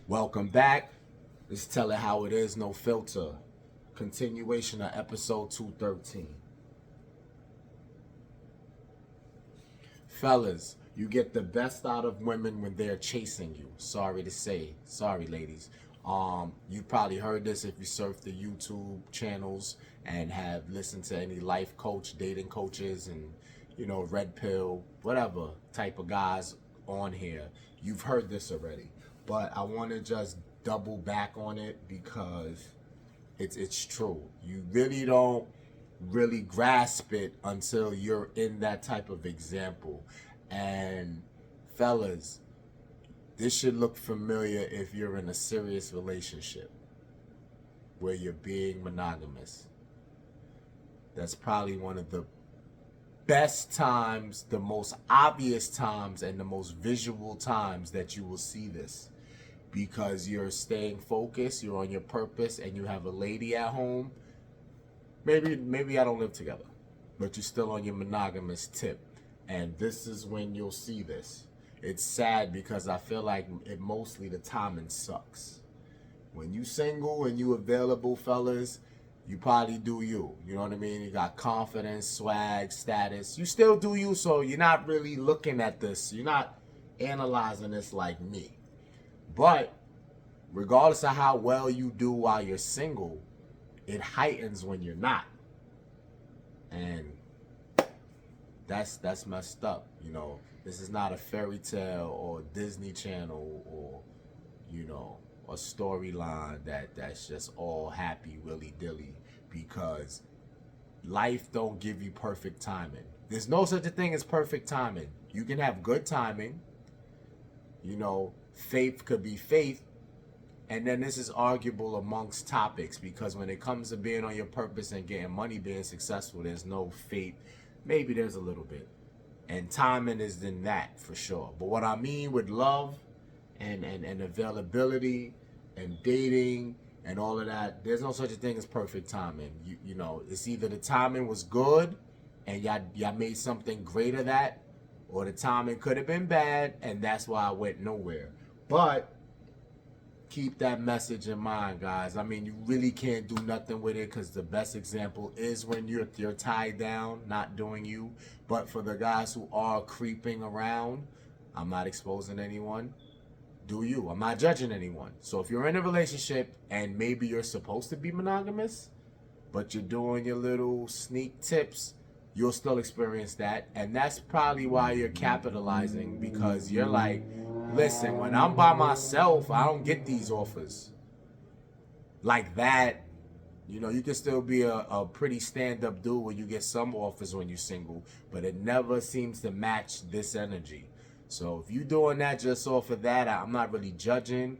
Welcome back. Let's tell it how it is, no filter. Continuation of episode 213. Fellas, you get the best out of women when they're chasing you. Sorry to say. Sorry, ladies. You probably heard this if you surf the YouTube channels and have listened to any life coach, dating coaches, and red pill, whatever type of guys on here. You've heard this already, but I want to just double back on it because it's true. You really don't really grasp it until you're in that type of example. And fellas, this should look familiar if you're in a serious relationship where you're being monogamous. That's probably one of the best times, the most obvious times, and the most visual times that you will see this, because you're staying focused, you're on your purpose, and you have a lady at home. Maybe I don't live together, but you're still on your monogamous tip. And this is when you'll see this. It's sad because I feel like mostly the timing sucks. When you single and you available, fellas, you probably do you. You know what I mean? You got confidence, swag, status. You still do you, so you're not really looking at this. You're not analyzing this like me. But regardless of how well you do while you're single, it heightens when you're not. And that's messed up. This is not a fairy tale or Disney Channel or a storyline that's just all happy willy-dilly, because life don't give you perfect timing. There's no such a thing as perfect timing. You can have good timing. Faith could be faith. And then this is arguable amongst topics, because when it comes to being on your purpose and getting money, being successful, there's no fate. Maybe there's a little bit. And timing is in that for sure. But what I mean with love and availability and dating and all of that, there's no such a thing as perfect timing. It's either the timing was good and y'all made something great of that, or the timing could have been bad and that's why I went nowhere. But keep that message in mind, guys. I mean, you really can't do nothing with it, because the best example is when you're tied down, not doing you. But for the guys who are creeping around, I'm not exposing anyone. Do you. I'm not judging anyone. So if you're in a relationship and maybe you're supposed to be monogamous, but you're doing your little sneak tips, you'll still experience that. And that's probably why you're capitalizing, because you're like, listen, when I'm by myself, I don't get these offers like that. You can still be a pretty stand-up dude where you get some offers when you're single, but it never seems to match this energy. So if you're doing that just off of that, I'm not really judging,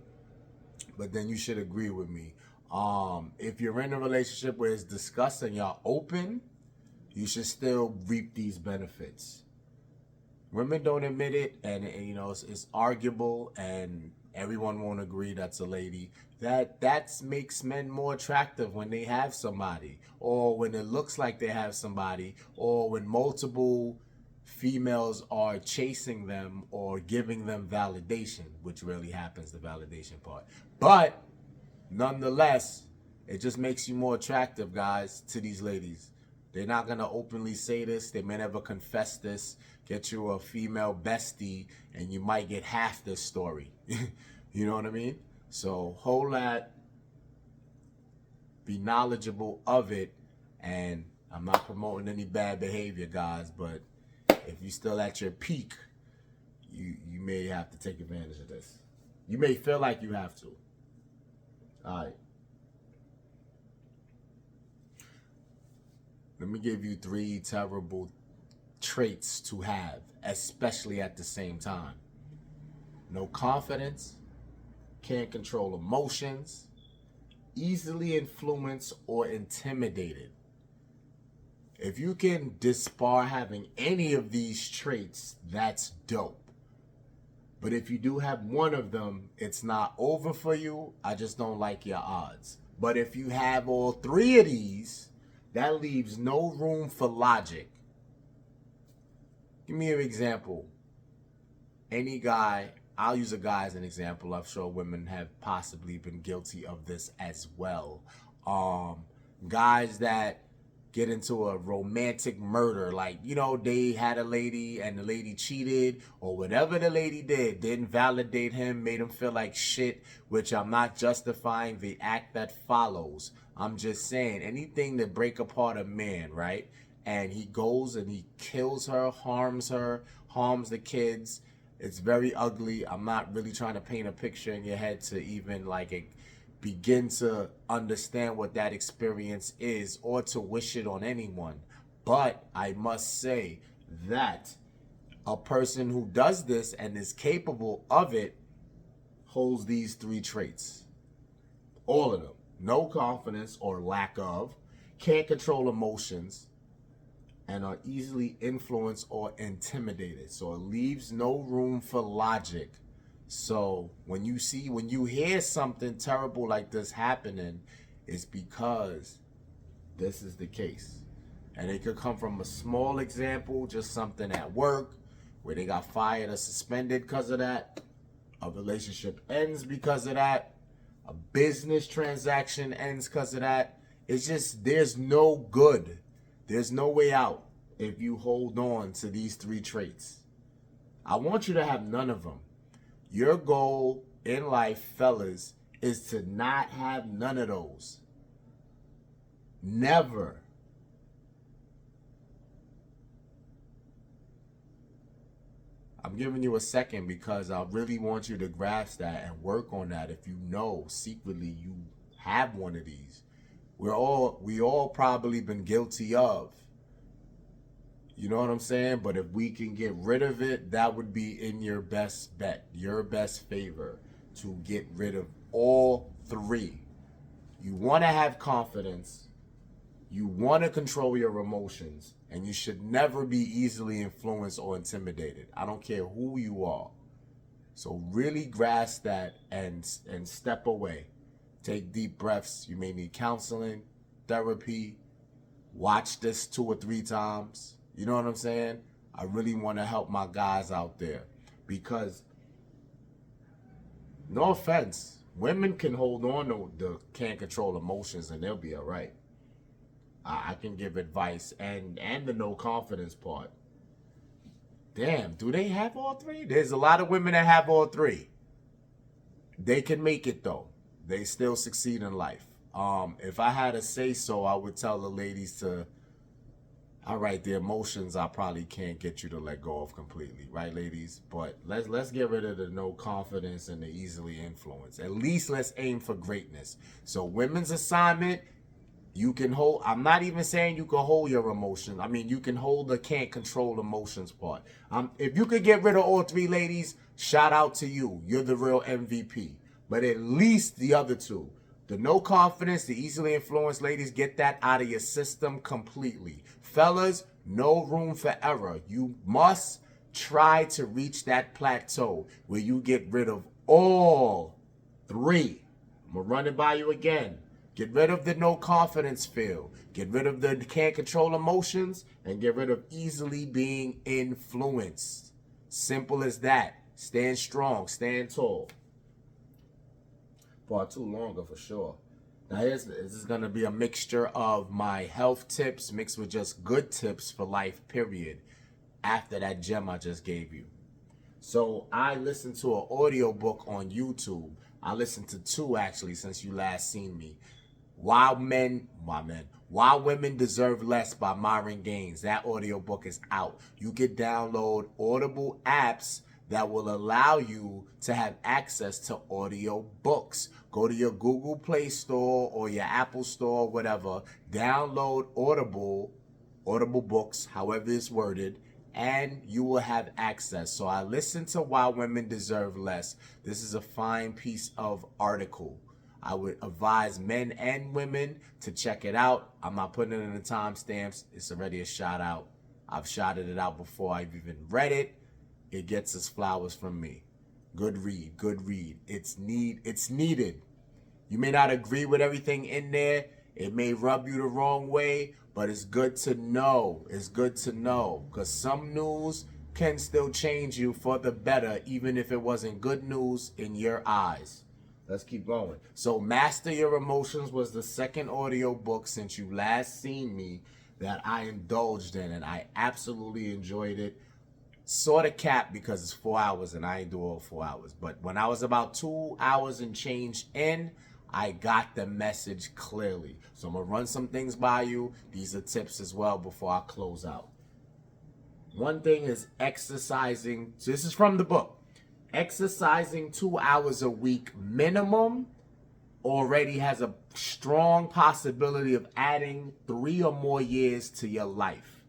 but then you should agree with me. If you're in a relationship where it's discussed and y'all open, you should still reap these benefits. Women don't admit it, and it's arguable, and everyone won't agree that's a lady. That makes men more attractive when they have somebody, or when it looks like they have somebody, or when multiple females are chasing them or giving them validation, which rarely happens, the validation part. But nonetheless, it just makes you more attractive, guys, to these ladies. They're not going to openly say this. They may never confess this. Get you a female bestie and you might get half this story. You know what I mean? So hold that. Be knowledgeable of it. And I'm not promoting any bad behavior, guys, but if you're still at your peak, you may have to take advantage of this. You may feel like you have to. All right. Let me give you 3 terrible traits to have, especially at the same time. No confidence, can't control emotions, easily influenced or intimidated. If you can dispar having any of these traits, that's dope. But if you do have one of them, it's not over for you. I just don't like your odds. But if you have all 3 of these, that leaves no room for logic. Give me an example. Any guy I'll use a guy as an example. I'm sure women have possibly been guilty of this as well. Guys that get into a romantic murder, like, you know, they had a lady and the lady cheated, or whatever the lady didn't validate him, made him feel like shit, which I'm not justifying the act that follows. I'm just saying anything to break apart a man, right? And he goes and he kills her, harms the kids. It's very ugly. I'm not really trying to paint a picture in your head to even like begin to understand what that experience is or to wish it on anyone. But I must say that a person who does this and is capable of it holds these 3 traits. All of them. No confidence or lack of, can't control emotions, and are easily influenced or intimidated. So it leaves no room for logic. So when you hear something terrible like this happening, it's because this is the case. And it could come from a small example, just something at work where they got fired or suspended because of that. A relationship ends because of that. A business transaction ends because of that. It's just, there's no good. There's no way out if you hold on to these 3 traits. I want you to have none of them. Your goal in life, fellas, is to not have none of those. Never. I'm giving you a second because I really want you to grasp that and work on that. If you know secretly you have one of these, we all probably been guilty of. You know what I'm saying? But if we can get rid of it, that would be in your best bet, your best favor, to get rid of all 3. You want to have confidence. You want to control your emotions. And you should never be easily influenced or intimidated. I don't care who you are. So really grasp that and step away. Take deep breaths. You may need counseling, therapy. Watch this 2 or 3 times. You know what I'm saying? I really want to help my guys out there because, no offense, women can hold on to can't control emotions and they'll be all right. I can give advice and the no confidence part. Damn, do they have all 3? There's a lot of women that have all 3. They can make it though. They still succeed in life. If I had to say so, I would tell the ladies to, all right, the emotions I probably can't get you to let go of completely, right, ladies? But let's get rid of the no confidence and the easily influenced. At least let's aim for greatness. So women's assignment, you can hold. I'm not even saying you can hold your emotions. I mean, you can hold the can't control emotions part. If you could get rid of all 3, ladies, shout out to you. You're the real MVP. But at least the other 2. The no confidence, the easily influenced, ladies, get that out of your system completely. Fellas, no room for error. You must try to reach that plateau where you get rid of all 3. I'm going to run it by you again. Get rid of the no confidence feel. Get rid of the can't control emotions. And get rid of easily being influenced. Simple as that. Stand strong. Stand tall. Part 2 longer for sure. Now this is going to be a mixture of my health tips mixed with just good tips for life, period, after that gem I just gave you. So I listened to an audiobook on YouTube. I listened to 2 actually since you last seen me. Why Women Deserve Less by Myron Gaines. That audiobook is out. You can download Audible apps that will allow you to have access to audiobooks. Go to your Google Play Store or your Apple Store, whatever. Download Audible Books, however it's worded, and you will have access. So I listened to Why Women Deserve Less. This is a fine piece of article. I would advise men and women to check it out. I'm not putting it in the timestamps. It's already a shout out. I've shouted it out before I've even read it. It gets its flowers from me. Good read, good read. It's needed. You may not agree with everything in there. It may rub you the wrong way, but it's good to know. It's good to know because some news can still change you for the better, even if it wasn't good news in your eyes. Let's keep going. So Master Your Emotions was the second audiobook since you last seen me that I indulged in, and I absolutely enjoyed it. Sort of capped because it's 4 hours and I ain't do all 4 hours. But when I was about 2 hours and change in, I got the message clearly. So I'm going to run some things by you. These are tips as well before I close out. One thing is exercising. So this is from the book. Exercising 2 hours a week minimum already has a strong possibility of adding 3 or more years to your life.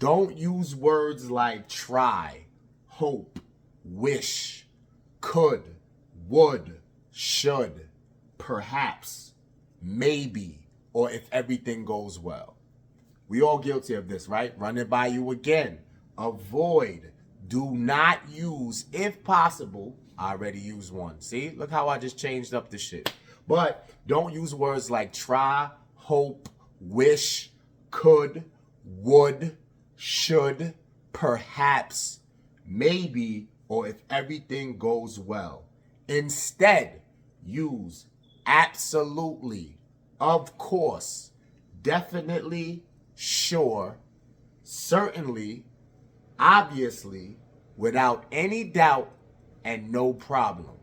Don't use words like try, hope, wish, could, would, should, perhaps, maybe, or if everything goes well. We all guilty of this, right? Run it by you again. Avoid. Do not use, if possible. I already used one. See? Look how I just changed up the shit. But don't use words like try, hope, wish, could, would, should, perhaps, maybe, or if everything goes well. Instead, use absolutely, of course, definitely, sure, certainly, obviously, without any doubt, and no problem.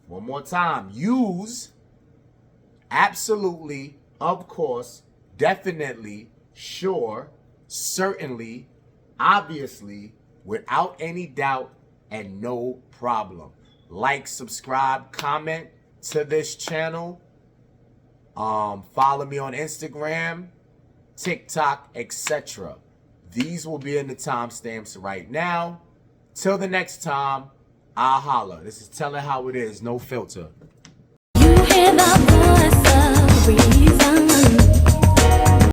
One more time. Use absolutely, of course, definitely, sure, certainly, obviously, without any doubt, and no problem. Like, subscribe, comment to this channel. Follow me on Instagram, TikTok, etc. These will be in the timestamps right now. Till the next time, I'll holla. This is Telling How It Is, no filter. You hear the